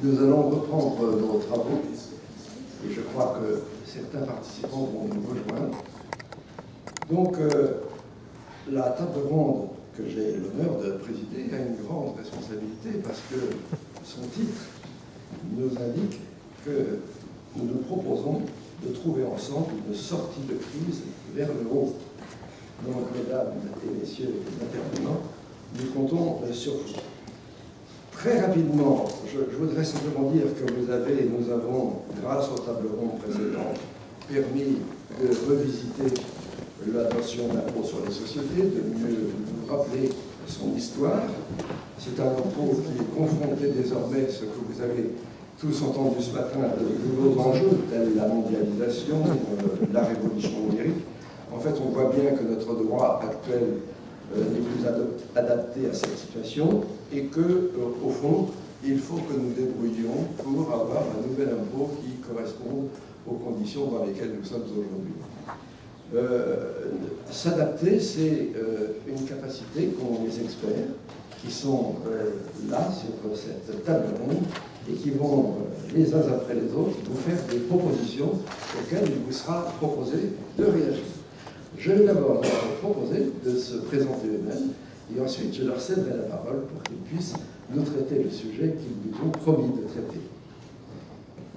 Nous allons reprendre nos travaux et je crois que certains participants vont nous rejoindre. Donc, la table ronde que j'ai l'honneur de présider a une grande responsabilité parce que son titre nous indique que nous nous proposons de trouver ensemble une sortie de crise vers le haut. Donc, mesdames et messieurs les intervenants, nous comptons sur vous. Très rapidement, je voudrais simplement dire que nous avons, grâce aux tables rondes précédentes, permis de revisiter la notion d'impôt sur les sociétés, de mieux nous rappeler son histoire. C'est un impôt qui est confronté désormais, ce que vous avez tous entendu ce matin, à de nouveaux enjeux, tels la mondialisation, la révolution numérique. En fait, on voit bien que notre droit actuel n'est plus adapté à cette situation et que, au fond, il faut que nous débrouillions pour avoir un nouvel impôt qui corresponde aux conditions dans lesquelles nous sommes aujourd'hui. S'adapter, c'est une capacité qu'ont les experts qui sont là sur cette table ronde et qui vont, les uns après les autres, vous faire des propositions auxquelles il vous sera proposé de réagir. Je vais d'abord leur proposer de se présenter eux-mêmes et ensuite je leur céderai la parole pour qu'ils puissent nous traiter le sujet qu'ils nous ont promis de traiter.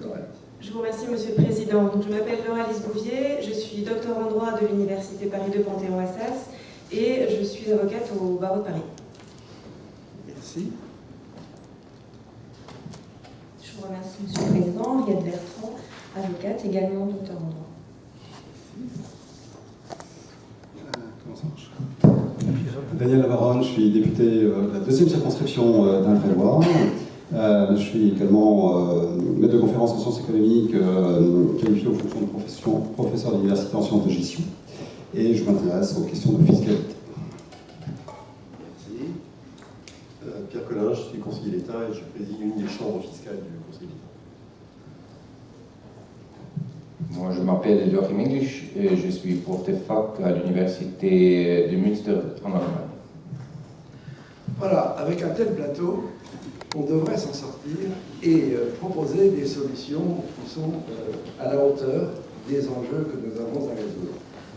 Laurence. Je vous remercie, Monsieur le Président. Donc, je m'appelle Laura-Lise Bouvier, je suis docteur en droit de l'Université Paris 2 Panthéon-Assas et je suis avocate au barreau de Paris. Merci. Je vous remercie, Monsieur le Président. Henriette Bertrand, avocate, également docteur en droit. Comment ça marche ? Daniel Lavaronne, je suis député de la 2e circonscription d'Indre-et-Loire. Je suis également maître de conférence en sciences économiques, qualifié aux fonctions de professeur d'université en sciences de gestion. Et je m'intéresse aux questions de fiscalité. Merci. Pierre Collin, je suis conseiller d'État et je préside une des chambres fiscales du Conseil d'État. Moi, je m'appelle Joachim English et je suis prof de fac à l'université de Münster en Allemagne. Voilà, avec un tel plateau, on devrait s'en sortir et proposer des solutions qui sont à la hauteur des enjeux que nous avons à résoudre.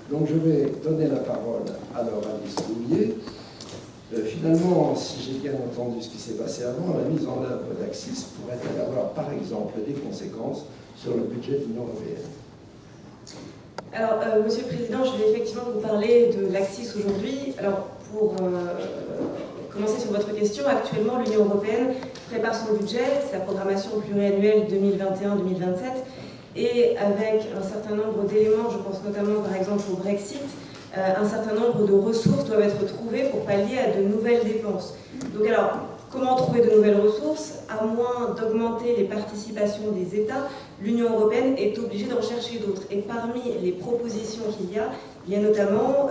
Donc je vais donner la parole à Laura-Lise Bouvier. Finalement, si j'ai bien entendu ce qui s'est passé avant, la mise en œuvre d'Axis pourrait-elle avoir par exemple des conséquences sur le budget de l'Union européenne? Alors, Monsieur le Président, je vais effectivement vous parler de l'Axis aujourd'hui. Alors, pour commencer sur votre question, actuellement, l'Union européenne prépare son budget, sa programmation pluriannuelle 2021-2027, et avec un certain nombre d'éléments, je pense notamment par exemple au Brexit, un certain nombre de ressources doivent être trouvées pour pallier à de nouvelles dépenses. Donc alors, comment trouver de nouvelles ressources? À moins d'augmenter les participations des États, l'Union européenne est obligée d'en chercher d'autres. Et parmi les propositions qu'il y a notamment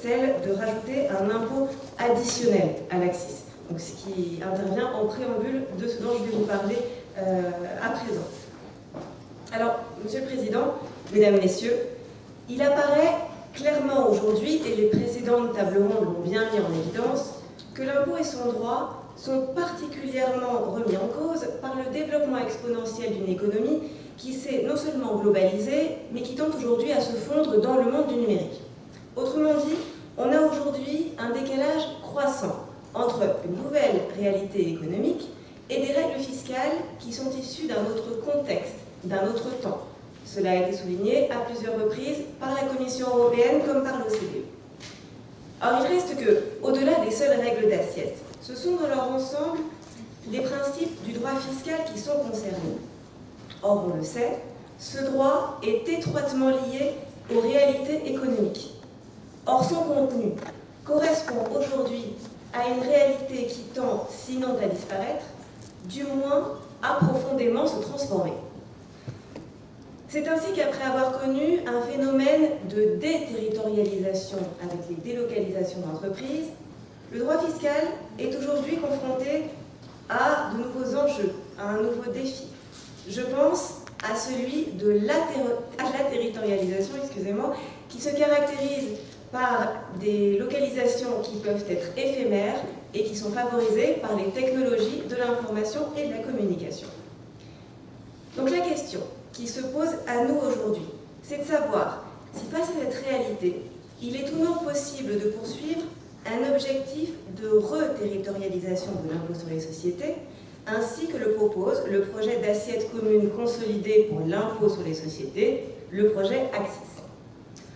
celle de rajouter un impôt additionnel à l'Axis. Donc ce qui intervient en préambule de ce dont je vais vous parler à présent. Alors, Monsieur le Président, Mesdames, Messieurs, il apparaît clairement aujourd'hui, et les précédentes tables rondes l'ont bien mis en évidence, que l'impôt et son droit sont particulièrement remis en cause par le développement exponentiel d'une économie qui s'est non seulement globalisée, mais qui tente aujourd'hui à se fondre dans le monde du numérique. Autrement dit, on a aujourd'hui un décalage croissant entre une nouvelle réalité économique et des règles fiscales qui sont issues d'un autre contexte, d'un autre temps. Cela a été souligné à plusieurs reprises par la Commission européenne comme par l'OCDE. Alors il reste que, au-delà des seules règles d'assiette, ce sont dans leur ensemble les principes du droit fiscal qui sont concernés. Or, on le sait, ce droit est étroitement lié aux réalités économiques. Or, son contenu correspond aujourd'hui à une réalité qui tend, sinon à disparaître, du moins à profondément se transformer. C'est ainsi qu'après avoir connu un phénomène de déterritorialisation avec les délocalisations d'entreprises, le droit fiscal est aujourd'hui confronté à de nouveaux enjeux, à un nouveau défi. Je pense à celui de la territorialisation, qui se caractérise par des localisations qui peuvent être éphémères et qui sont favorisés par les technologies de l'information et de la communication. Donc la question qui se pose à nous aujourd'hui, c'est de savoir si face à cette réalité, il est tout de même possible de poursuivre un objectif de reterritorialisation de l'impôt sur les sociétés, ainsi que le propose le projet d'assiette commune consolidée pour l'impôt sur les sociétés, le projet AXIS.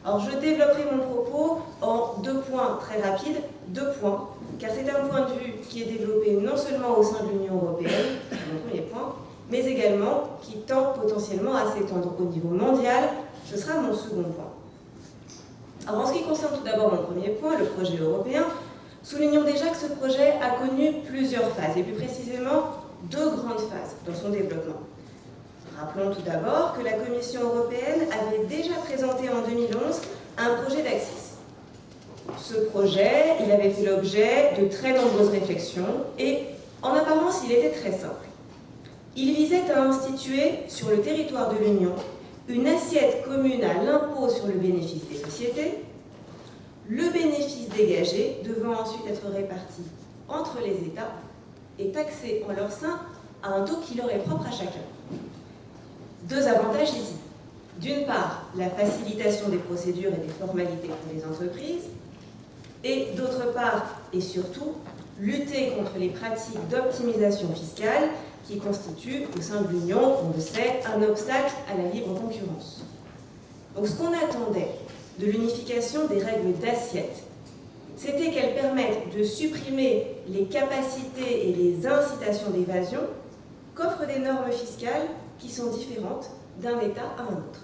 Alors je développerai mon propos en 2 points très rapides, 2 points, car c'est un point de vue qui est développé non seulement au sein de l'Union européenne, c'est mon premier point, mais également qui tend potentiellement à s'étendre au niveau mondial, ce sera mon second point. Alors en ce qui concerne tout d'abord mon premier point, le projet européen, soulignons déjà que ce projet a connu plusieurs phases, et plus précisément 2 grandes phases dans son développement. Rappelons tout d'abord que la Commission européenne avait déjà présenté en 2011 un projet d'AXIS. Ce projet, il avait fait l'objet de très nombreuses réflexions et, en apparence, il était très simple. Il visait à instituer sur le territoire de l'Union une assiette commune à l'impôt sur le bénéfice des sociétés, le bénéfice dégagé devant ensuite être réparti entre les États et taxé en leur sein à un taux qui leur est propre à chacun. 2 avantages ici. D'une part, la facilitation des procédures et des formalités pour les entreprises, et d'autre part, et surtout, lutter contre les pratiques d'optimisation fiscale qui constituent, au sein de l'Union, on le sait, un obstacle à la libre concurrence. Donc ce qu'on attendait de l'unification des règles d'assiette, c'était qu'elles permettent de supprimer les capacités et les incitations d'évasion qu'offrent des normes fiscales qui sont différentes d'un État à un autre.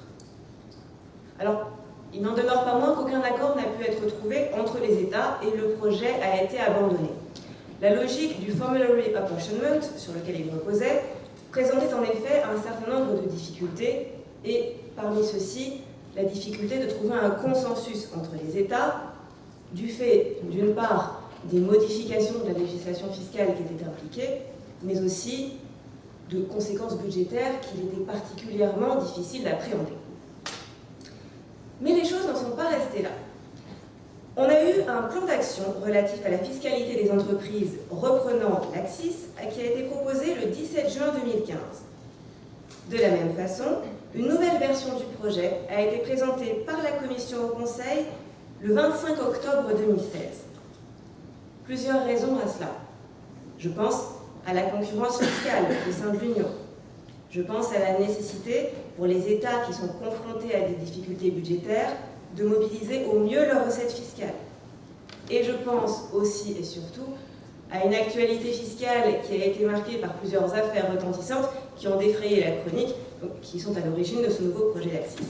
Alors, il n'en demeure pas moins qu'aucun accord n'a pu être trouvé entre les États et le projet a été abandonné. La logique du Formulary Apportionment, sur lequel il reposait, présentait en effet un certain nombre de difficultés, et parmi ceux-ci, la difficulté de trouver un consensus entre les États, du fait, d'une part, des modifications de la législation fiscale qui étaient impliquées, mais aussi de conséquences budgétaires qu'il était particulièrement difficile d'appréhender. Mais les choses n'en sont pas restées là. On a eu un plan d'action relatif à la fiscalité des entreprises reprenant l'AXIS qui a été proposé le 17 juin 2015. De la même façon, une nouvelle version du projet a été présentée par la Commission au Conseil le 25 octobre 2016. Plusieurs raisons à cela. Je pense à la concurrence fiscale au sein de l'Union. Je pense à la nécessité pour les États qui sont confrontés à des difficultés budgétaires de mobiliser au mieux leurs recettes fiscales. Et je pense aussi et surtout à une actualité fiscale qui a été marquée par plusieurs affaires retentissantes qui ont défrayé la chronique, donc qui sont à l'origine de ce nouveau projet d'AXIS.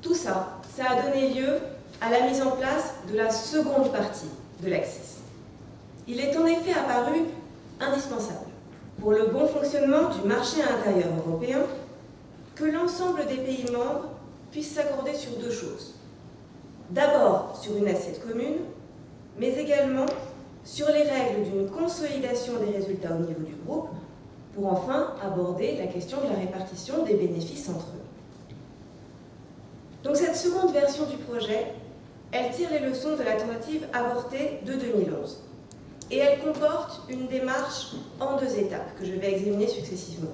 Tout ça, ça a donné lieu à la mise en place de la seconde partie de l'AXIS. Il est en effet apparu indispensable pour le bon fonctionnement du marché intérieur européen que l'ensemble des pays membres puissent s'accorder sur 2 choses. D'abord sur une assiette commune, mais également sur les règles d'une consolidation des résultats au niveau du groupe, pour enfin aborder la question de la répartition des bénéfices entre eux. Donc cette seconde version du projet, elle tire les leçons de la tentative avortée de 2011. Et elle comporte une démarche en 2 étapes que je vais examiner successivement.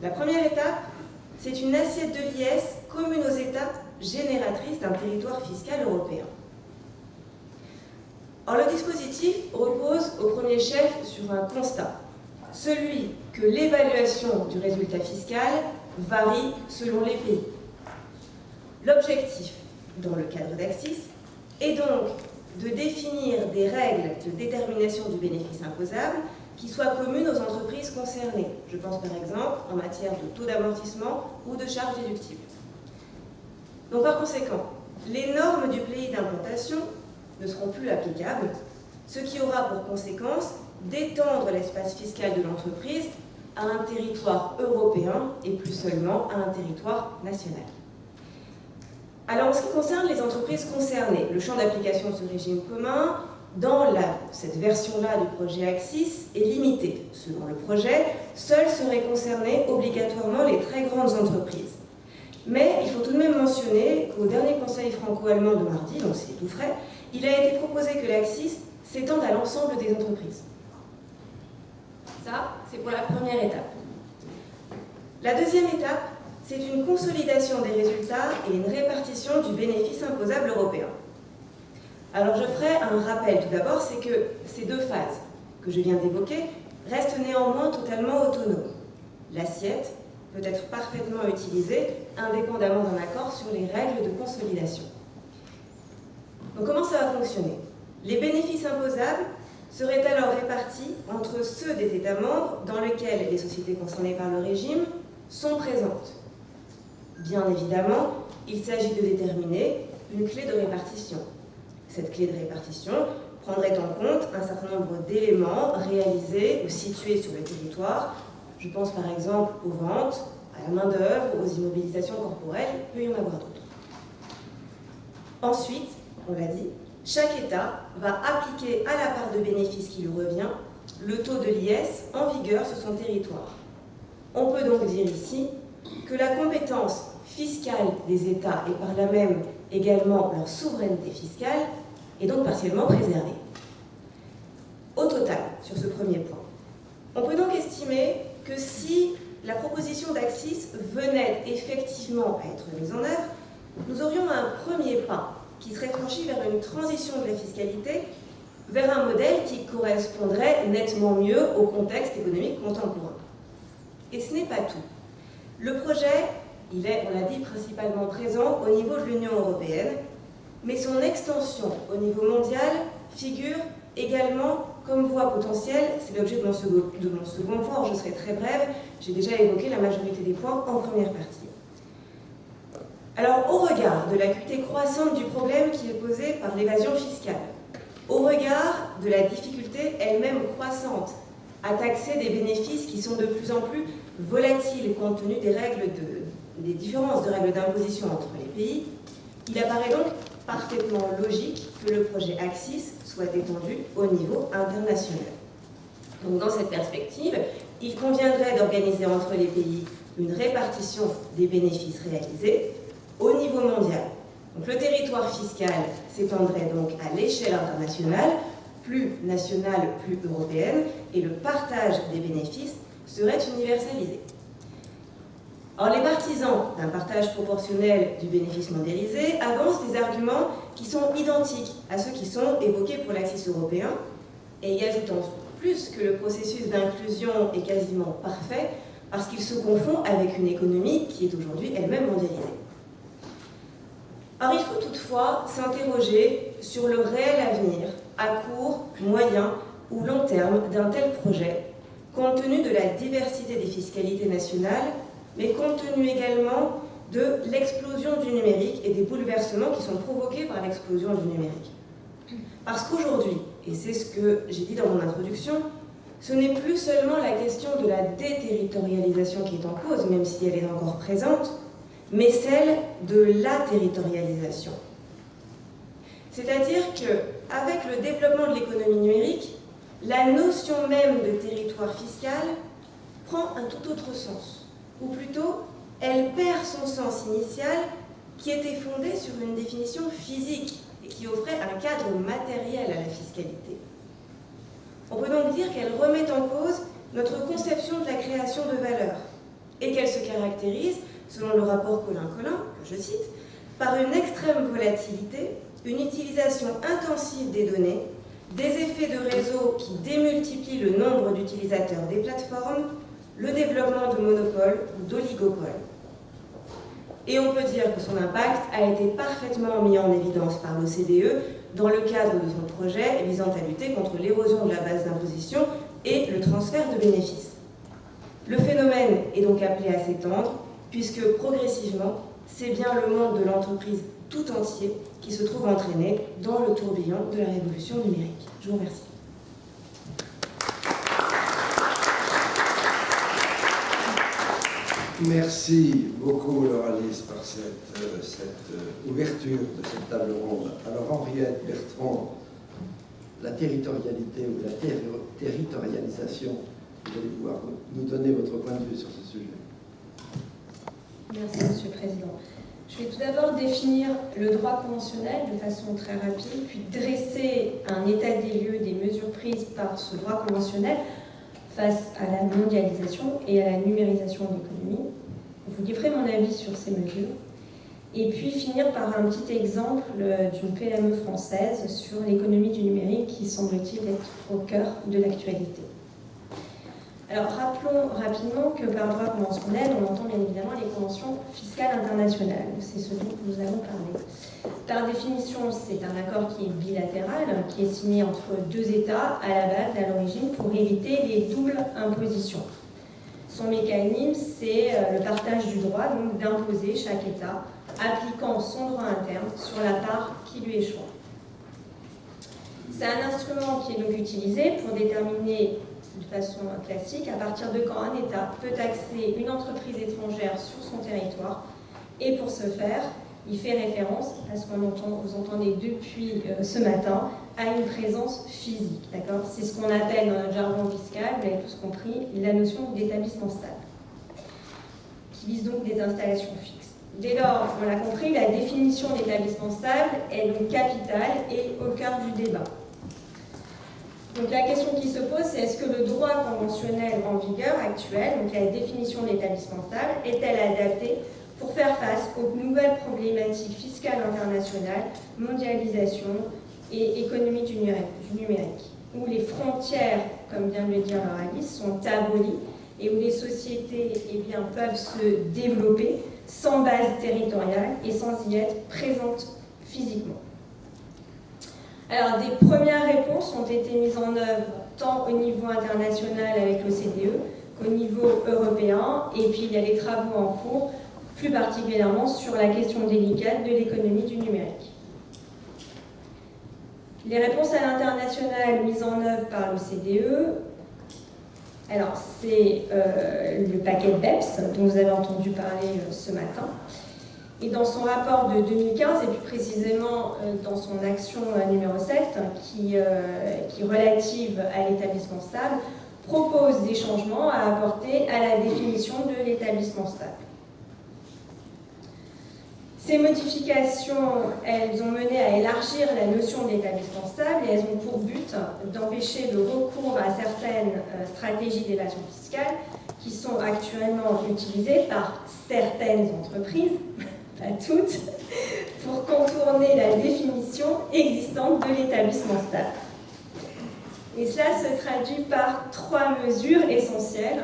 La première étape, c'est une assiette de l'IS commune aux États génératrice d'un territoire fiscal européen. Alors le dispositif repose au premier chef sur un constat, celui que l'évaluation du résultat fiscal varie selon les pays. L'objectif, dans le cadre d'AXIS, est donc de définir des règles de détermination du bénéfice imposable qui soient communes aux entreprises concernées. Je pense par exemple en matière de taux d'amortissement ou de charges déductibles. Donc par conséquent, les normes du pays d'implantation ne seront plus applicables, ce qui aura pour conséquence d'étendre l'espace fiscal de l'entreprise à un territoire européen et plus seulement à un territoire national. Alors, en ce qui concerne les entreprises concernées, le champ d'application de ce régime commun, dans cette version-là du projet AXIS, est limité. Selon le projet, seules seraient concernées obligatoirement les très grandes entreprises. Mais il faut tout de même mentionner qu'au dernier conseil franco-allemand de mardi, donc c'est tout frais, il a été proposé que l'AXIS s'étendent à l'ensemble des entreprises. Ça, c'est pour la première étape. La deuxième étape, c'est une consolidation des résultats et une répartition du bénéfice imposable européen. Alors je ferai un rappel tout d'abord, c'est que ces deux phases que je viens d'évoquer restent néanmoins totalement autonomes. L'assiette peut être parfaitement utilisée indépendamment d'un accord sur les règles de consolidation. Donc comment ça va fonctionner? Les bénéfices imposables seraient alors répartis entre ceux des États membres dans lesquels les sociétés concernées par le régime sont présentes. Bien évidemment, il s'agit de déterminer une clé de répartition. Cette clé de répartition prendrait en compte un certain nombre d'éléments réalisés ou situés sur le territoire. Je pense par exemple aux ventes, à la main-d'œuvre, aux immobilisations corporelles, il peut y en avoir d'autres. Ensuite, on l'a dit, chaque État va appliquer à la part de bénéfice qui lui revient le taux de l'IS en vigueur sur son territoire. On peut donc dire ici que la compétence fiscale des États et par là même également leur souveraineté fiscale est donc partiellement préservée. Au total, sur ce premier point, on peut donc estimer que si la proposition d'Axis venait effectivement à être mise en œuvre, nous aurions un premier pas qui serait franchi vers une transition de la fiscalité vers un modèle qui correspondrait nettement mieux au contexte économique contemporain. Et ce n'est pas tout. Le projet, il est, on l'a dit, principalement présent au niveau de l'Union européenne, mais son extension au niveau mondial figure également comme voie potentielle. C'est l'objet de mon second point, je serai très brève, j'ai déjà évoqué la majorité des points en première partie. Alors, au regard de l'acuité croissante du problème qui est posé par l'évasion fiscale, au regard de la difficulté elle-même croissante à taxer des bénéfices qui sont de plus en plus volatiles compte tenu des différences de règles d'imposition entre les pays, il apparaît donc parfaitement logique que le projet Axis soit étendu au niveau international. Donc, dans cette perspective, il conviendrait d'organiser entre les pays une répartition des bénéfices réalisés au niveau mondial. Donc, le territoire fiscal s'étendrait donc à l'échelle internationale, plus nationale, plus européenne, et le partage des bénéfices serait universalisé. Or, les partisans d'un partage proportionnel du bénéfice mondialisé avancent des arguments qui sont identiques à ceux qui sont évoqués pour l'Axis européen, et y ajoutent en plus que le processus d'inclusion est quasiment parfait parce qu'il se confond avec une économie qui est aujourd'hui elle-même mondialisée. Or, il faut toutefois s'interroger sur le réel avenir, à court, moyen ou long terme, d'un tel projet, compte tenu de la diversité des fiscalités nationales, mais compte tenu également de l'explosion du numérique et des bouleversements qui sont provoqués par l'explosion du numérique. Parce qu'aujourd'hui, et c'est ce que j'ai dit dans mon introduction, ce n'est plus seulement la question de la déterritorialisation qui est en cause, même si elle est encore présente, mais celle de la territorialisation. C'est-à-dire qu'avec le développement de l'économie numérique, la notion même de territoire fiscal prend un tout autre sens, ou plutôt, elle perd son sens initial qui était fondé sur une définition physique et qui offrait un cadre matériel à la fiscalité. On peut donc dire qu'elle remet en cause notre conception de la création de valeur et qu'elle se caractérise, selon le rapport Collin-Collin, que je cite, par une extrême volatilité, une utilisation intensive des données, des effets de réseau qui démultiplient le nombre d'utilisateurs des plateformes, le développement de monopoles ou d'oligopoles. Et on peut dire que son impact a été parfaitement mis en évidence par l'OCDE dans le cadre de son projet visant à lutter contre l'érosion de la base d'imposition et le transfert de bénéfices. Le phénomène est donc appelé à s'étendre, puisque progressivement, c'est bien le monde de l'entreprise tout entier qui se trouve entraîné dans le tourbillon de la révolution numérique. Je vous remercie. Merci beaucoup, Laura-Lise, par cette ouverture de cette table ronde. Alors, Henriette Bertrand, la territorialité ou la territorialisation, vous allez pouvoir nous donner votre point de vue sur ce sujet. Merci, Monsieur le Président. Je vais tout d'abord définir le droit conventionnel de façon très rapide, puis dresser un état des lieux des mesures prises par ce droit conventionnel face à la mondialisation et à la numérisation de l'économie. Vous livrer mon avis sur ces mesures. Et puis finir par un petit exemple d'une PME française sur l'économie du numérique qui semble-t-il être au cœur de l'actualité. Alors rappelons rapidement que par droit conventionnel, on entend bien évidemment les conventions fiscales internationales. C'est ce dont nous allons parler. Par définition, c'est un accord qui est bilatéral, qui est signé entre deux États à la base, à l'origine, pour éviter les doubles impositions. Son mécanisme, c'est le partage du droit, donc d'imposer chaque État, appliquant son droit interne sur la part qui lui échoit. C'est un instrument qui est donc utilisé pour déterminer de façon classique à partir de quand un État peut taxer une entreprise étrangère sur son territoire, et pour ce faire, il fait référence à ce qu'on entend, vous entendez depuis ce matin, à une présence physique. D'accord ? C'est ce qu'on appelle dans notre jargon fiscal, vous avez tous compris, la notion d'établissement stable, qui vise donc des installations fixes. Dès lors, on l'a compris, la définition d'établissement stable est donc capitale et au cœur du débat. Donc la question qui se pose, c'est est-ce que le droit conventionnel en vigueur actuel, donc la définition d'établissement stable, est-elle adaptée pour faire face aux nouvelles problématiques fiscales internationales, mondialisation et économie du numérique, où les frontières, comme vient de le dire leur Alice, sont abolies et où les sociétés peuvent se développer sans base territoriale et sans y être présentes physiquement. Alors, des premières réponses ont été mises en œuvre tant au niveau international avec l'OCDE qu'au niveau européen, et puis il y a des travaux en cours, plus particulièrement sur la question délicate de l'économie du numérique. Les réponses à l'international mises en œuvre par l'OCDE, alors c'est le paquet BEPS dont vous avez entendu parler ce matin. Et dans son rapport de 2015, et plus précisément dans son action numéro 7, qui est relative à l'établissement stable, propose des changements à apporter à la définition de l'établissement stable. Ces modifications, elles ont mené à élargir la notion d'établissement stable et elles ont pour but d'empêcher le recours à certaines stratégies d'évasion fiscale qui sont actuellement utilisées par certaines entreprises, pas toutes, pour contourner la définition existante de l'établissement stable. Et cela se traduit par 3 mesures essentielles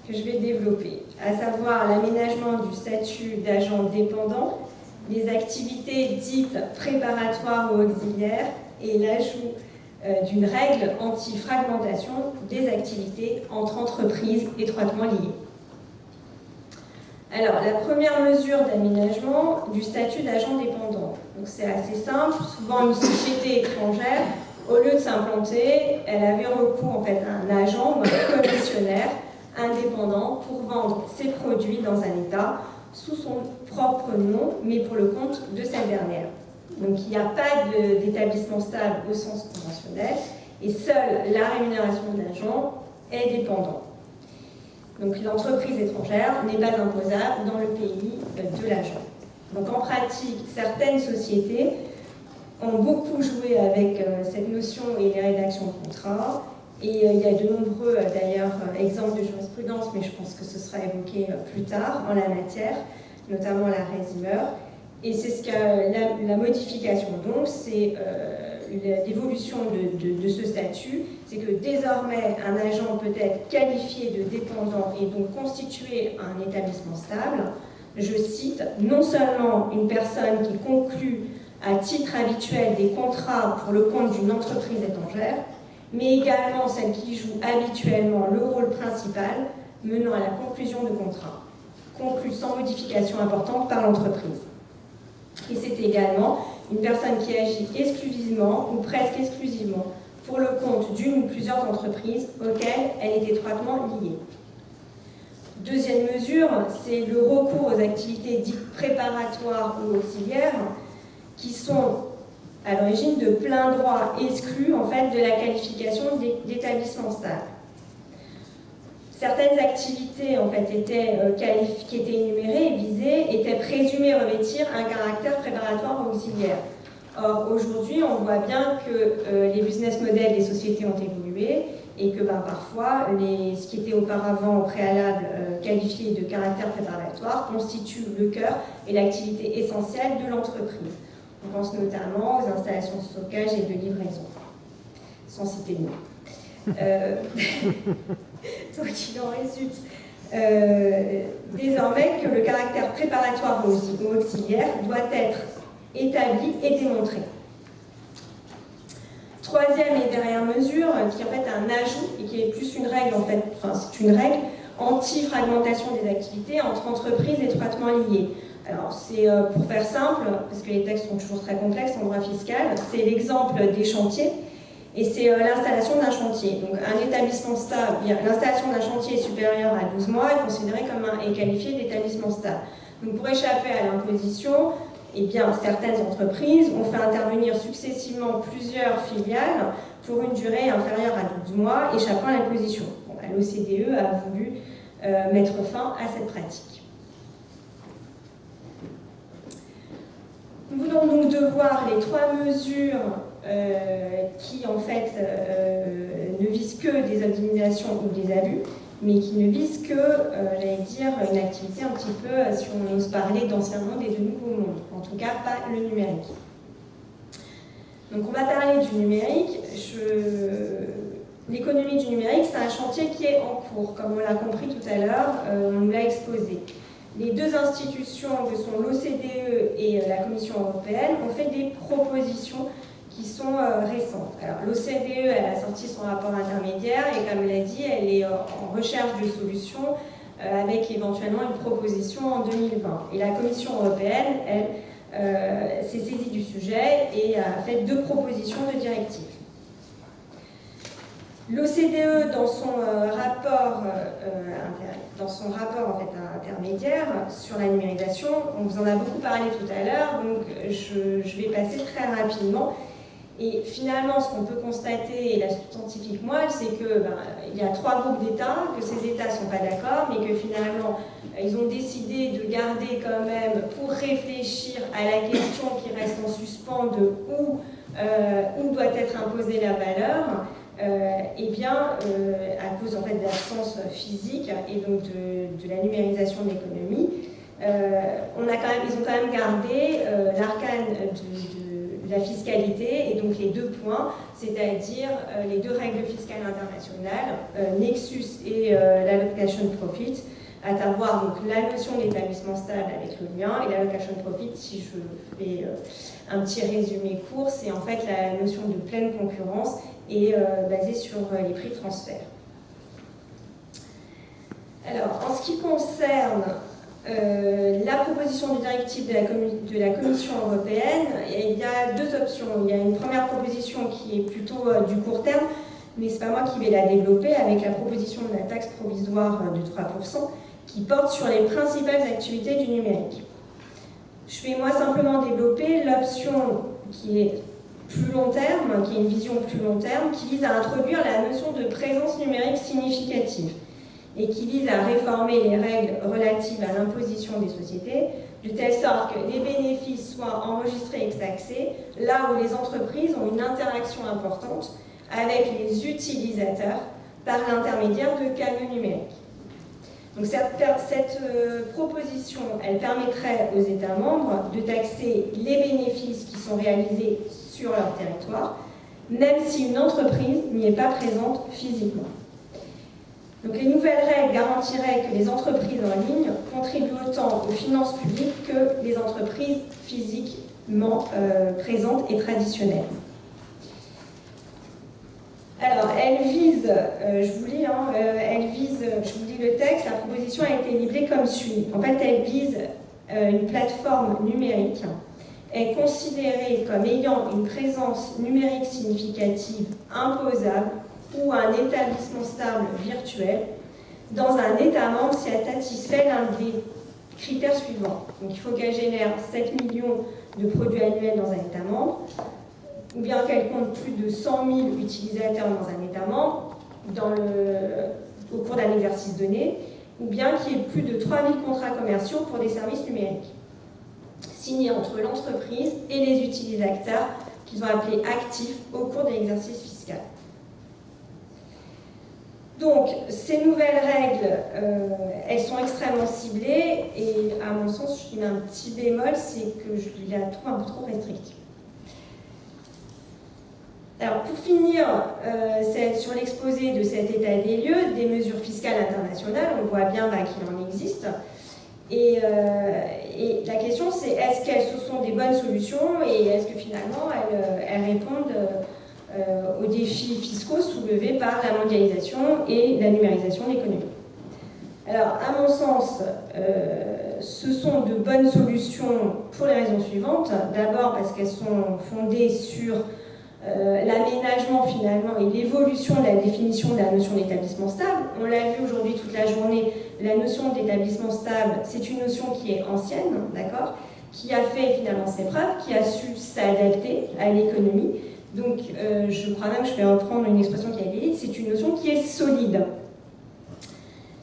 que je vais développer, à savoir l'aménagement du statut d'agent dépendant, les activités dites préparatoires ou auxiliaires et l'ajout d'une règle anti-fragmentation des activités entre entreprises étroitement liées. Alors, la première mesure d'aménagement du statut d'agent dépendant. Donc, c'est assez simple. Souvent, une société étrangère, au lieu de s'implanter, elle avait recours en fait, à un agent ou un commissionnaire indépendant pour vendre ses produits dans un État sous son propre nom, mais pour le compte de cette dernière. Donc, il n'y a pas d'établissement stable au sens conventionnel et seule la rémunération de l'agent est dépendante. Donc l'entreprise étrangère n'est pas imposable dans le pays de l'agent. Donc en pratique, certaines sociétés ont beaucoup joué avec cette notion et les rédactions de contrats. Et il y a de nombreux d'ailleurs exemples de jurisprudence, mais je pense que ce sera évoqué plus tard en la matière, notamment la Resimer. Et c'est ce que la modification, donc, c'est l'évolution de ce statut, c'est que désormais un agent peut être qualifié de dépendant et donc constituer un établissement stable. Je cite, non seulement une personne qui conclut à titre habituel des contrats pour le compte d'une entreprise étrangère, mais également celle qui joue habituellement le rôle principal menant à la conclusion de contrats, conclus sans modification importante par l'entreprise. Et c'est également une personne qui agit exclusivement ou presque exclusivement pour le compte d'une ou plusieurs entreprises auxquelles elle est étroitement liée. Deuxième mesure, c'est le recours aux activités dites préparatoires ou auxiliaires qui sont à l'origine de plein droit exclus en fait, de la qualification d'établissement stable. Certaines activités en fait, qui étaient énumérées et visées étaient présumées revêtir un caractère préparatoire ou auxiliaire. Or, aujourd'hui, on voit bien que les business models des sociétés ont évolué et que parfois, ce qui était auparavant au préalable qualifié de caractère préparatoire constitue le cœur et l'activité essentielle de l'entreprise. On pense notamment aux installations de stockage et de livraison, sans citer de nom. Donc il en résulte désormais que le caractère préparatoire ou auxiliaire doit être établi et démontré. Troisième et dernière mesure, qui est en fait un ajout et qui est plus une règle, en fait, c'est une règle anti-fragmentation des activités entre entreprises étroitement liées. Alors c'est pour faire simple, parce que les textes sont toujours très complexes en droit fiscal, c'est l'exemple des chantiers. Et c'est l'installation d'un chantier. Donc un établissement stable, l'installation d'un chantier supérieur à 12 mois est considérée comme est qualifiée d'établissement stable. Donc pour échapper à l'imposition, certaines entreprises ont fait intervenir successivement plusieurs filiales pour une durée inférieure à 12 mois, échappant à l'imposition. L'OCDE a voulu mettre fin à cette pratique. Nous venons donc de voir les trois mesures qui en fait ne visent que des optimisations ou des abus, mais qui ne visent que, une activité un petit peu, si on ose parler d'ancien monde et de nouveau monde, en tout cas pas le numérique. Donc on va parler du numérique. L'économie du numérique, c'est un chantier qui est en cours, comme on l'a compris tout à l'heure, on nous l'a exposé. Les deux institutions que sont l'OCDE et la Commission européenne ont fait des propositions qui sont récentes. Alors l'OCDE, elle a sorti son rapport intermédiaire et comme l'a dit, elle est en recherche de solutions avec éventuellement une proposition en 2020. Et la Commission européenne, elle s'est saisie du sujet et a fait deux propositions de directives. L'OCDE, dans son rapport en fait, intermédiaire sur la numérisation, on vous en a beaucoup parlé tout à l'heure, donc je vais passer très rapidement. Et finalement, ce qu'on peut constater, et la scientifique moelle, c'est qu'il y a trois groupes d'États, que ces États ne sont pas d'accord, mais que finalement, ils ont décidé de garder quand même, pour réfléchir à la question qui reste en suspens de où doit être imposée la valeur, à cause en fait, de l'absence physique et donc de la numérisation de l'économie, ils ont quand même gardé l'arcane de la fiscalité et donc les deux points, c'est-à-dire les deux règles fiscales internationales, Nexus et l'allocation profit, à savoir donc la notion d'établissement stable avec le lien et l'allocation profit, si je fais un petit résumé court, c'est en fait la notion de pleine concurrence et basée sur les prix transfert. Alors, en ce qui concerne la proposition de directive de la Commission européenne, il y a deux options. Il y a une première proposition qui est plutôt du court terme, mais ce n'est pas moi qui vais la développer, avec la proposition de la taxe provisoire de 3%, qui porte sur les principales activités du numérique. Je vais moi simplement développer l'option qui est plus long terme, qui est une vision plus long terme, qui vise à introduire la notion de présence numérique significative et qui vise à réformer les règles relatives à l'imposition des sociétés, de telle sorte que les bénéfices soient enregistrés et taxés là où les entreprises ont une interaction importante avec les utilisateurs par l'intermédiaire de canaux numériques. Donc cette proposition, elle permettrait aux États membres de taxer les bénéfices qui sont réalisés sur leur territoire, même si une entreprise n'y est pas présente physiquement. Donc les nouvelles règles garantiraient que les entreprises en ligne contribuent autant aux finances publiques que les entreprises physiquement présentes et traditionnelles. Alors, elle vise, je vous lis le texte, la proposition a été livrée comme suit. En fait, elle vise une plateforme numérique, est considérée comme ayant une présence numérique significative imposable ou un établissement stable virtuel dans un État membre si elle satisfait l'un des critères suivants. Donc, il faut qu'elle génère 7 millions de produits annuels dans un État membre, ou bien qu'elle compte plus de 100 000 utilisateurs dans un État membre. au cours d'un exercice donné, ou bien qu'il y ait plus de 3000 contrats commerciaux pour des services numériques, signés entre l'entreprise et les utilisateurs qu'ils ont appelés actifs au cours de l'exercice fiscal. Donc, ces nouvelles règles, elles sont extrêmement ciblées et à mon sens, je mets un petit bémol, c'est que je la trouve un peu trop restrictive. Alors, pour finir sur l'exposé de cet état des lieux, des mesures fiscales internationales, on voit bien qu'il en existe. Et la question, c'est est-ce qu'elles sont des bonnes solutions et est-ce que finalement elles répondent aux défis fiscaux soulevés par la mondialisation et la numérisation de l'économie. Alors, à mon sens, ce sont de bonnes solutions pour les raisons suivantes. D'abord parce qu'elles sont fondées sur l'aménagement finalement et l'évolution de la définition de la notion d'établissement stable. On l'a vu aujourd'hui toute la journée, la notion d'établissement stable, c'est une notion qui est ancienne, d'accord, qui a fait finalement ses preuves, qui a su s'adapter à l'économie. Donc je crois même, je vais reprendre une expression qui a été dite, c'est une notion qui est solide.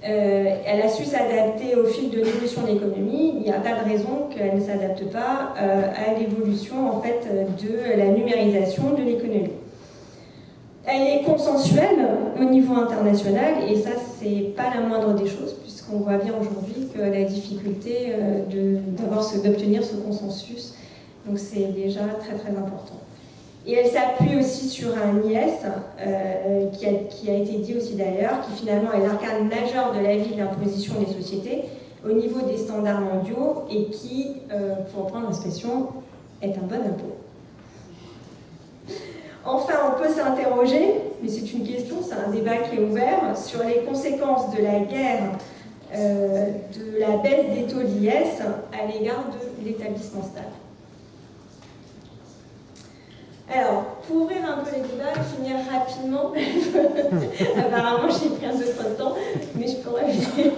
Elle a su s'adapter au fil de l'évolution de l'économie. Il n'y a pas de raison qu'elle ne s'adapte pas à l'évolution en fait, de la numérisation de l'économie. Elle est consensuelle au niveau international et ça, c'est pas la moindre des choses puisqu'on voit bien aujourd'hui que la difficulté d'obtenir ce consensus, donc c'est déjà très très important. Et elle s'appuie aussi sur un IS, qui a été dit aussi d'ailleurs, qui finalement est l'arcane majeur de la vie de l'imposition des sociétés au niveau des standards mondiaux et qui, pour reprendre l'expression, est un bon impôt. Enfin, on peut s'interroger, mais c'est une question, c'est un débat qui est ouvert, sur les conséquences de la guerre, de la baisse des taux d'IS à l'égard de l'établissement stable. Alors, pour ouvrir un peu les débats et finir rapidement, apparemment j'ai pris un peu trop de temps, mais je pourrais éviter.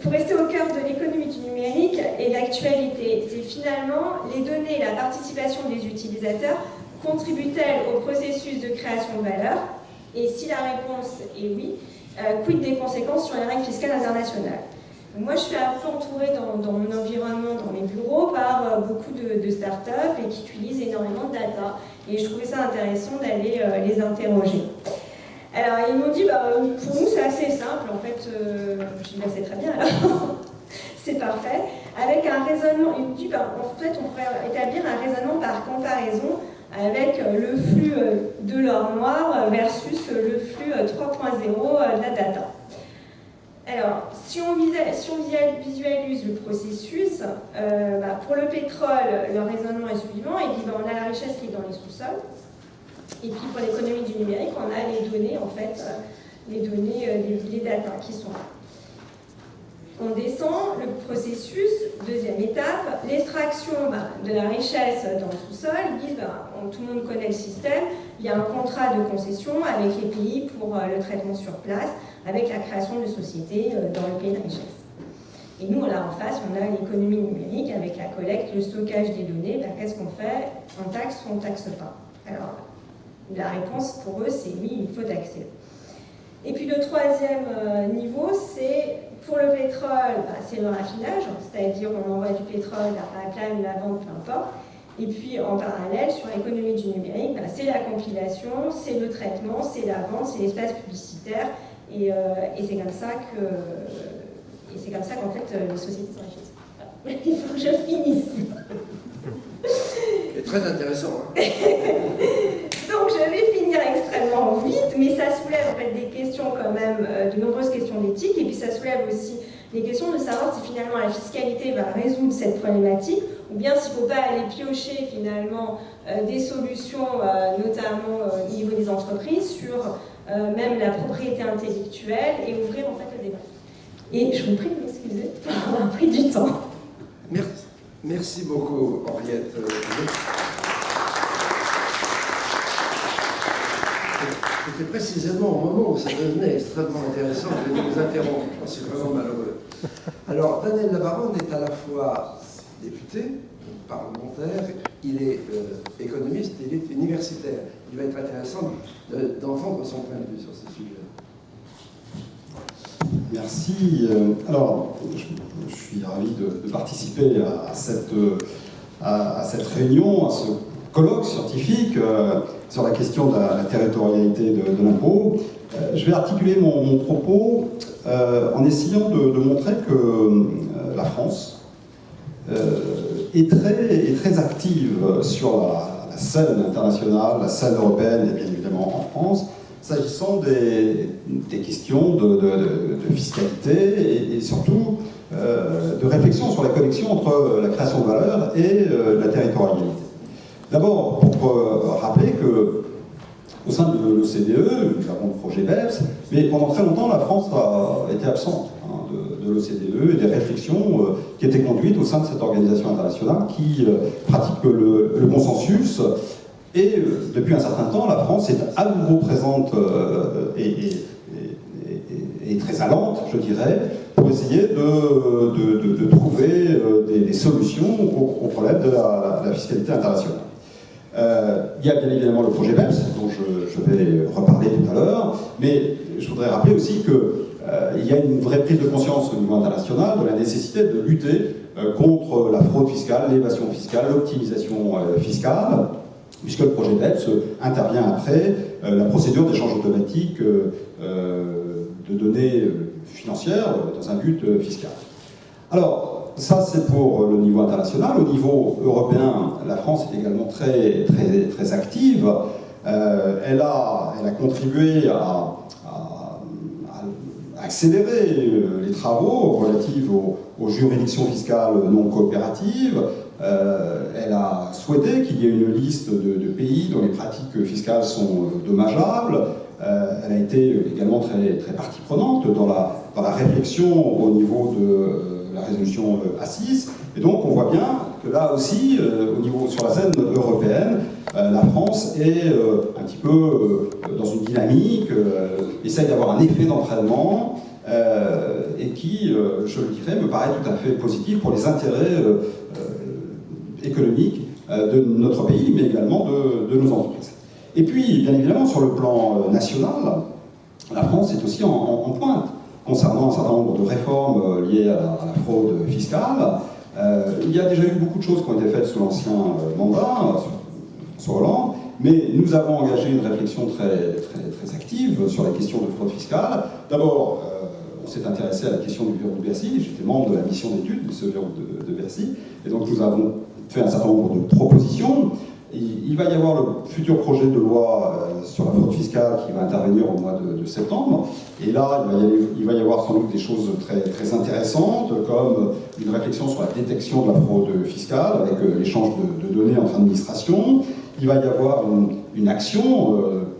Pour rester au cœur de l'économie du numérique et l'actualité, c'est finalement les données et la participation des utilisateurs contribuent-elles au processus de création de valeur? Et si la réponse est oui, quid des conséquences sur les règles fiscales internationales? Moi, je suis un peu entourée dans mon environnement, dans mes bureaux, par beaucoup de startups et qui utilisent énormément de data. Et je trouvais ça intéressant d'aller les interroger. Alors, ils m'ont dit, pour nous, c'est assez simple. En fait, je dis, c'est très bien, alors. C'est parfait. Avec un raisonnement, ils m'ont dit, en fait, on pourrait établir un raisonnement par comparaison avec le flux de l'or noir versus le flux 3.0 de la data. Alors, si on visualise le processus, pour le pétrole, le raisonnement est suivant. Il dit on a la richesse qui est dans les sous-sols. Et puis pour l'économie du numérique, on a les données, en fait, les data qui sont là. On descend le processus, deuxième étape, l'extraction de la richesse dans le sous-sol. Ils disent, tout le monde connaît le système, il y a un contrat de concession avec les pays pour le traitement sur place, avec la création de sociétés dans le pays de richesse. Et nous, là en face, on a l'économie numérique avec la collecte, le stockage des données. Qu'est-ce qu'on fait? On taxe ou on ne taxe pas? Alors, la réponse pour eux, c'est oui, il faut taxer. Et puis le troisième niveau, c'est pour le pétrole, c'est le raffinage, c'est-à-dire on envoie du pétrole, la pipeline, la vente, peu importe. Et puis en parallèle, sur l'économie du numérique, c'est la compilation, c'est le traitement, c'est la vente, c'est l'espace publicitaire. Et c'est comme ça qu'en fait les sociétés s'enrichissent. Voilà. Il faut que je finisse. C'est très intéressant. Hein. Donc je vais finir extrêmement vite, mais ça soulève en fait des questions quand même, de nombreuses questions d'éthique, et puis ça soulève aussi les questions de savoir si finalement la fiscalité va résoudre cette problématique, ou bien s'il ne faut pas aller piocher finalement des solutions, notamment au niveau des entreprises, sur même la propriété intellectuelle, et ouvrir en fait le débat. Et je vous prie de m'excuser pour avoir pris du temps. Merci beaucoup, Henriette. C'était précisément au moment où ça devenait extrêmement intéressant que je vous interromps. C'est vraiment malheureux. Alors, Daniel Labaronne est à la fois député, parlementaire, il est économiste, il est universitaire. il va être intéressant d'entendre son point de vue sur ce sujet. Merci. Alors, je suis ravi de participer à cette réunion, à ce colloque scientifique sur la question de la territorialité de l'impôt. Je vais articuler mon propos en essayant de montrer que la France est très active sur la scène internationale, la scène européenne et bien évidemment en France, s'agissant des questions de fiscalité et surtout de réflexion sur la connexion entre la création de valeur et la territorialité. D'abord, pour rappeler que au sein de l'OCDE, nous avons le projet BEPS, mais pendant très longtemps, la France a été absente de l'OCDE et des réflexions qui étaient conduites au sein de cette organisation internationale qui pratique le consensus. Et depuis un certain temps, la France est à nouveau présente et très allante, je dirais, pour essayer de trouver des solutions au problème de la fiscalité internationale. Il y a bien évidemment le projet BEPS, dont je vais reparler tout à l'heure, mais je voudrais rappeler aussi qu'il y a une vraie prise de conscience au niveau international de la nécessité de lutter contre la fraude fiscale, l'évasion fiscale, l'optimisation fiscale, puisque le projet BEPS intervient après la procédure d'échange automatique de données financières dans un but fiscal. Alors, ça c'est pour le niveau international. Au niveau européen, la France est également très active. Elle a contribué à accélérer les travaux relatifs aux juridictions fiscales non coopératives. Elle a souhaité qu'il y ait une liste de pays dont les pratiques fiscales sont dommageables. Elle a été également très partie prenante dans la réflexion au niveau de la résolution A6. Et donc on voit bien que là aussi, sur la scène européenne, la France est un petit peu dans une dynamique, essaye d'avoir un effet d'entraînement et qui, je le dirais, me paraît tout à fait positif pour les intérêts économiques de notre pays, mais également de nos entreprises. Et puis, bien évidemment, sur le plan national, la France est aussi en pointe concernant un certain nombre de réformes liées à la fraude fiscale. Il y a déjà eu beaucoup de choses qui ont été faites sous l'ancien mandat, François Hollande, mais nous avons engagé une réflexion très active sur la question de fraude fiscale. D'abord, on s'est intéressé à la question du verrou de Bercy. J'étais membre de la mission d'étude de ce verrou de Bercy, et donc nous avons fait un certain nombre de propositions. Il va y avoir le futur projet de loi sur la fraude fiscale qui va intervenir au mois de septembre. Et là, il va y avoir sans doute des choses très intéressantes, comme une réflexion sur la détection de la fraude fiscale, avec l'échange de données entre administrations. Il va y avoir une action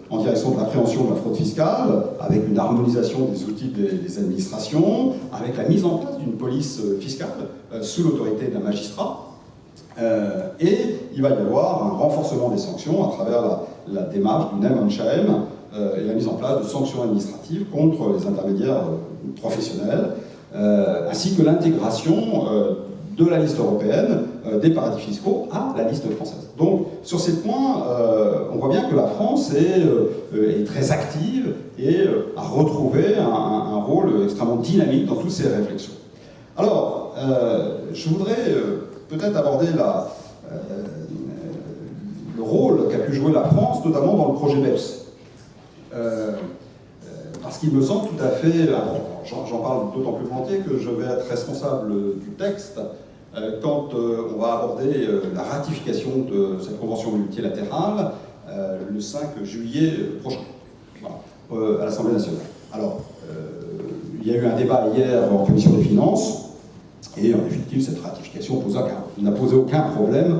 en direction de la prévention de la fraude fiscale, avec une harmonisation des outils des administrations, avec la mise en place d'une police fiscale sous l'autorité d'un magistrat. Et il va y avoir un renforcement des sanctions à travers la démarche du Nem Anshaem et la mise en place de sanctions administratives contre les intermédiaires professionnels, ainsi que l'intégration de la liste européenne des paradis fiscaux à la liste française. Donc, sur ces points, on voit bien que la France est très active et a retrouvé un rôle extrêmement dynamique dans toutes ces réflexions. Alors, je voudrais peut-être aborder le rôle qu'a pu jouer la France, notamment dans le projet BEPS. Parce qu'il me semble tout à fait important. J'en parle d'autant plus volontiers que je vais être responsable du texte quand on va aborder la ratification de cette convention multilatérale le 5 juillet prochain, voilà, à l'Assemblée nationale. Alors, il y a eu un débat hier en commission des finances, et en effectif, cette ratification n'a posé aucun problème.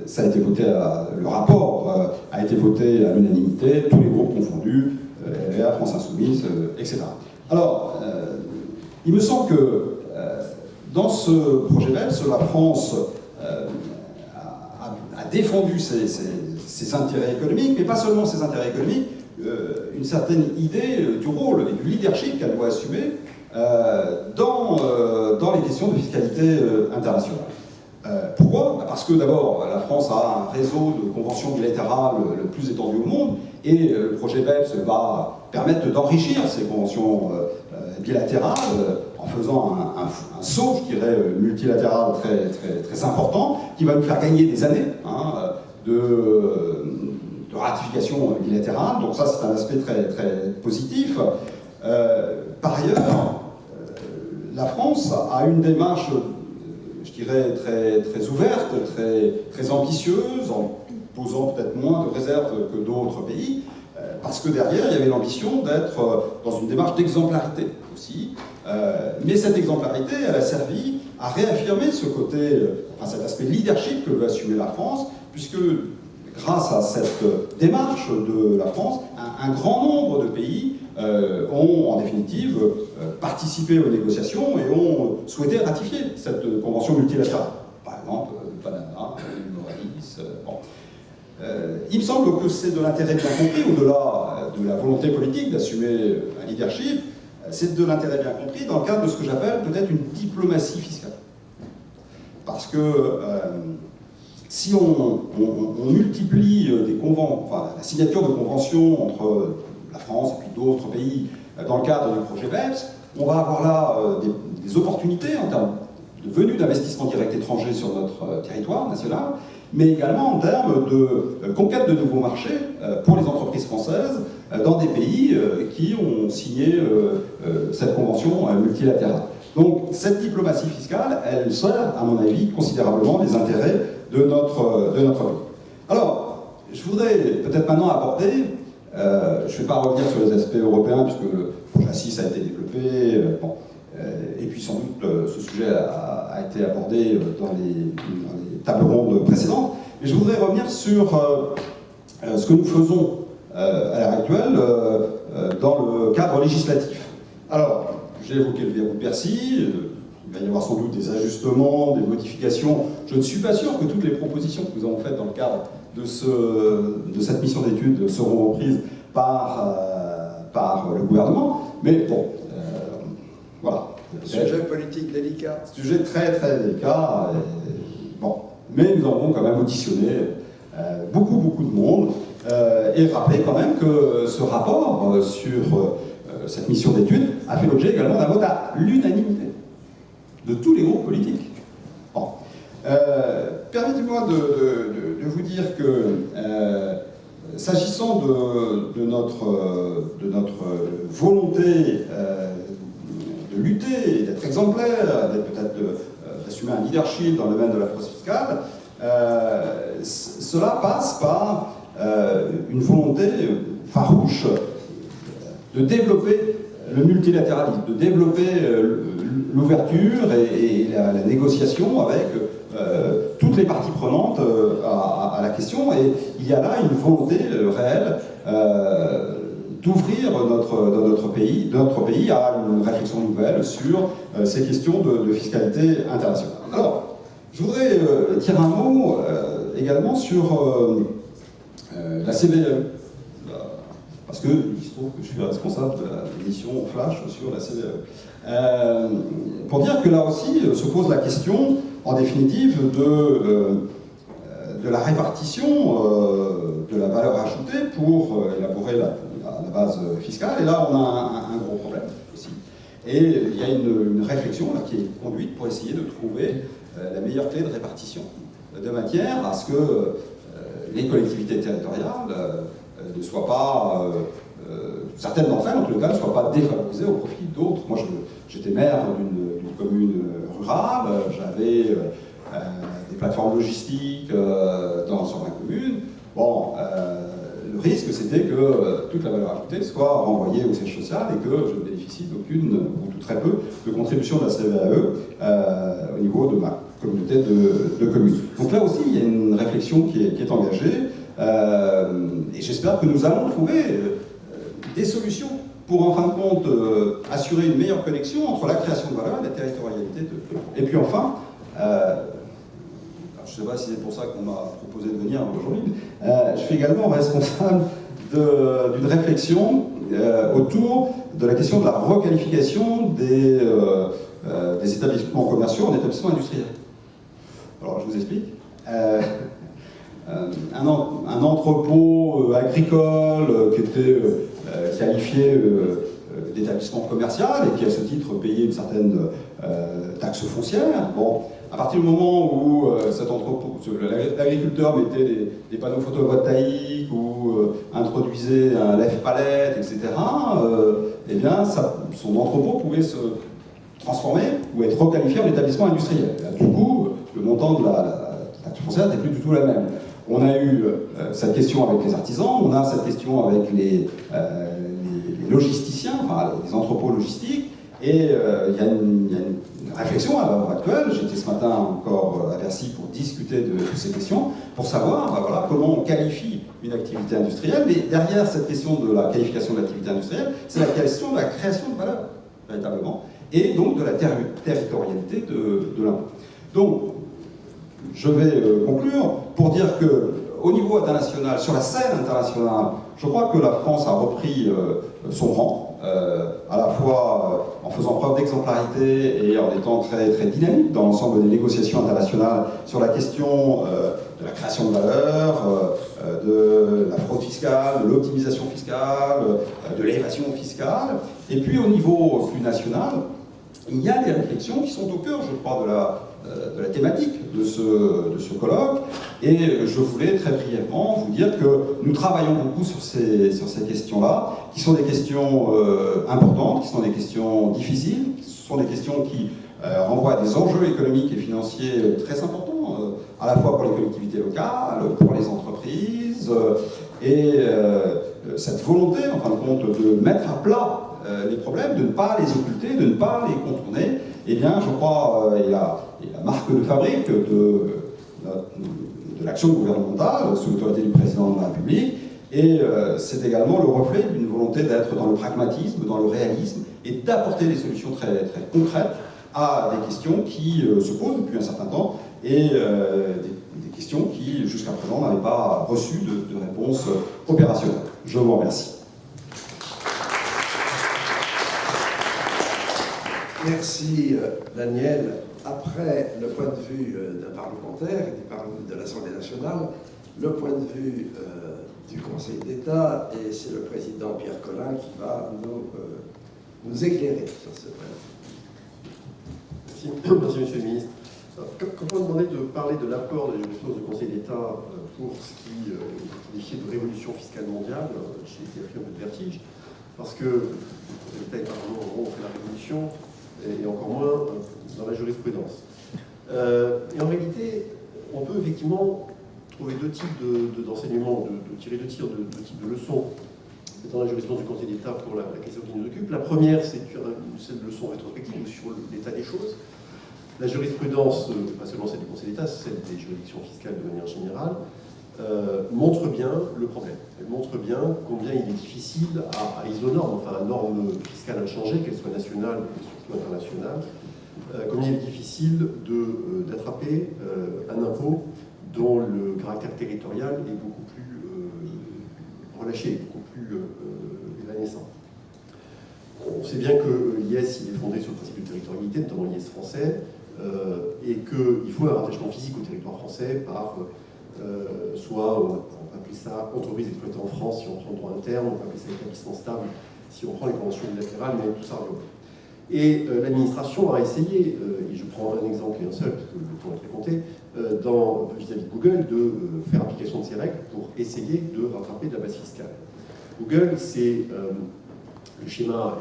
Ça a été voté, le rapport a été voté à l'unanimité, tous les groupes confondus, LR, France Insoumise, etc. Alors, il me semble que dans ce projet BEPS, la France a défendu ses intérêts économiques, mais pas seulement ses intérêts économiques, une certaine idée du rôle et du leadership qu'elle doit assumer dans les questions de fiscalité internationale. Pourquoi? Parce que d'abord, la France a un réseau de conventions bilatérales le plus étendu au monde, et le projet BEPS va permettre d'enrichir ces conventions bilatérales en faisant un saut, je dirais, multilatéral très important, qui va nous faire gagner des années de ratification bilatérale. Donc ça, c'est un aspect très positif. Par ailleurs, la France a une démarche, je dirais, très ouverte, très ambitieuse, en posant peut-être moins de réserves que d'autres pays, parce que derrière, il y avait l'ambition d'être dans une démarche d'exemplarité aussi. Mais cette exemplarité, elle a servi à réaffirmer ce côté, cet aspect leadership que veut assumer la France, puisque grâce à cette démarche de la France, un grand nombre de pays ont en définitive participé aux négociations et ont souhaité ratifier cette convention multilatérale. Par exemple, le Panama, l'île Maurice. Il me semble que c'est de l'intérêt bien compris, au-delà de la volonté politique d'assumer un leadership, c'est de l'intérêt bien compris dans le cadre de ce que j'appelle peut-être une diplomatie fiscale. Parce que si on multiplie la signature de conventions entre la France et puis d'autres pays dans le cadre du projet BEPS, on va avoir là des opportunités en termes de venue d'investissements directs étrangers sur notre territoire national, mais également en termes de conquête de nouveaux marchés pour les entreprises françaises dans des pays qui ont signé cette convention multilatérale. Donc cette diplomatie fiscale, elle sert, à mon avis, considérablement les intérêts de notre pays. Alors, je voudrais peut-être maintenant aborder, je ne vais pas revenir sur les aspects européens, puisque le projet ACIS a été développé, et puis sans doute ce sujet a été abordé dans les tables rondes précédentes, mais je voudrais revenir sur ce que nous faisons à l'heure actuelle dans le cadre législatif. Alors, j'ai évoqué le verrou de Bercy, il va y avoir sans doute des ajustements, des modifications. Je ne suis pas sûr que toutes les propositions que nous avons faites dans le cadre de cette mission d'études seront reprises par le gouvernement, mais bon, voilà. Sujet politique délicat. Sujet très délicat. Bon. Mais nous avons quand même auditionné beaucoup de monde et rappelé quand même que ce rapport sur cette mission d'études a fait l'objet également d'un vote à l'unanimité de tous les groupes politiques. Bon. Permettez-moi de vous dire que s'agissant de notre volonté de lutter, d'être exemplaire, peut-être d'assumer un leadership dans le domaine de la fraude fiscale, cela passe par une volonté farouche de développer le multilatéralisme, de développer l'ouverture et la négociation avec toutes les parties prenantes à la question. Et il y a là une volonté réelle d'ouvrir notre pays à une réflexion nouvelle sur ces questions de fiscalité internationale. Alors, je voudrais dire un mot également sur la CVAE. Parce qu'il se trouve que je suis responsable de la mission Flash sur la CVAE. Pour dire que là aussi se pose la question, en définitive, de la répartition de la valeur ajoutée pour élaborer la base fiscale. Et là, on a un gros problème aussi. Et il y a une réflexion là, qui est conduite pour essayer de trouver la meilleure clé de répartition, de manière à ce que les collectivités territoriales ne soient pas, certaines d'entre elles en tout cas, ne soient pas défavorisées au profit d'autres. Moi, j'étais maire d'une commune rurale, j'avais des plateformes logistiques sur ma commune. Bon, le risque, c'était que toute la valeur ajoutée soit renvoyée au siège social et que je ne bénéficie d'aucune, ou de très peu, de contribution de la CVAE au niveau de ma communauté de communes. Donc là aussi, il y a une réflexion qui est engagée. Et j'espère que nous allons trouver des solutions pour, en fin de compte, assurer une meilleure connexion entre la création de valeur et la territorialité. Et puis enfin, je ne sais pas si c'est pour ça qu'on m'a proposé de venir aujourd'hui, je suis également responsable d'une réflexion autour de la question de la requalification des établissements commerciaux en établissements industriels. Alors, je vous explique. Un entrepôt agricole qui était qualifié d'établissement commercial et qui, à ce titre, payait une certaine taxe foncière. Bon, à partir du moment où cet entrepôt, l'agriculteur mettait des panneaux photovoltaïques ou introduisait un lève-palette, etc., eh bien, son entrepôt pouvait se transformer ou être requalifié en établissement industriel. Du coup, le montant de la taxe foncière n'était plus du tout la même. On a eu cette question avec les artisans, on a cette question avec les logisticiens, enfin les entrepôts logistiques, et il y a une réflexion à l'heure actuelle. J'étais ce matin encore à Bercy pour discuter de ces questions, pour savoir voilà, comment on qualifie une activité industrielle. Mais derrière cette question de la qualification de l'activité industrielle, c'est la question de la création de valeur, véritablement, et donc de la territorialité de l'impôt. Donc, je vais conclure pour dire qu'au niveau international, sur la scène internationale, je crois que la France a repris son rang, à la fois en faisant preuve d'exemplarité et en étant très, très dynamique dans l'ensemble des négociations internationales sur la question de la création de valeur, de la fraude fiscale, de l'optimisation fiscale, de l'évasion fiscale. Et puis au niveau plus national, il y a des réflexions qui sont au cœur, je crois, de la thématique de ce colloque. Et je voulais très brièvement vous dire que nous travaillons beaucoup sur ces questions-là, qui sont des questions importantes, qui sont des questions difficiles, qui sont des questions qui renvoient à des enjeux économiques et financiers très importants, à la fois pour les collectivités locales, pour les entreprises, et cette volonté, en fin de compte, de mettre à plat les problèmes, de ne pas les occulter, de ne pas les contourner, eh bien, je crois, est la marque de fabrique de l'action gouvernementale sous l'autorité du président de la République, et c'est également le reflet d'une volonté d'être dans le pragmatisme, dans le réalisme, et d'apporter des solutions très, très concrètes à des questions qui se posent depuis un certain temps, et des questions qui, jusqu'à présent, n'avaient pas reçu de réponse opérationnelle. Je vous remercie. Merci Daniel. Après le point de vue d'un parlementaire et de l'Assemblée nationale, le point de vue du Conseil d'État, et c'est le président Pierre Collin qui va nous éclairer sur ce point de vue. Merci Monsieur le Ministre. Quand on demandait de parler de l'apport de la jurisprudence du Conseil d'État pour ce qui est qualifié de révolution fiscale mondiale, j'ai été pris un peu de vertige, parce que le Conseil d'État et le Parlement ont fait la révolution, et encore moins dans la jurisprudence. Et en réalité, on peut effectivement trouver deux types d'enseignements, tirer deux types de leçons dans la jurisprudence du Conseil d'État pour la question qui nous occupe. La première, c'est une leçon rétrospective sur l'état des choses. La jurisprudence, pas seulement celle du Conseil d'État, celle des juridictions fiscales de manière générale, montre bien le problème. Elle montre bien combien il est difficile à isonormes, enfin à normes fiscales inchangées, qu'elles soient nationales et surtout internationales, combien il est difficile d'attraper un impôt dont le caractère territorial est beaucoup plus relâché, beaucoup plus évanescent. On sait bien que l'IS il est fondé sur le principe de territorialité, notamment l'IS français, et qu'il faut un rattachement physique au territoire français par soit, on peut appeler ça entreprise exploitée en France si on prend le droit interne, on peut appeler ça établissement stable si on prend les conventions bilatérales, mais tout ça revient. Et l'administration a essayé, et je prends un exemple et un seul, parce que le temps est très compté, vis-à-vis de Google, de faire application de ces règles pour essayer de rattraper de la base fiscale. Google, c'est le schéma,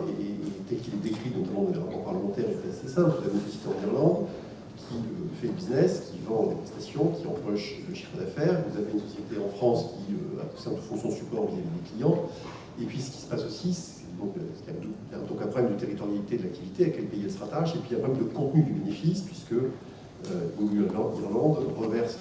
tel qu'il est décrit, notamment dans les rapports parlementaires, est assez simple. Vous avez une société en Irlande qui fait le business, qui vend des prestations, qui empoche le chiffre d'affaires. Vous avez une société en France qui a tout simple fonction support vis-à-vis des clients. Et puis ce qui se passe aussi, c'est il y a donc un problème de territorialité de l'activité, à quel pays elle se rattache, et puis il y a un problème de contenu du bénéfice, puisque Google Irlande reverse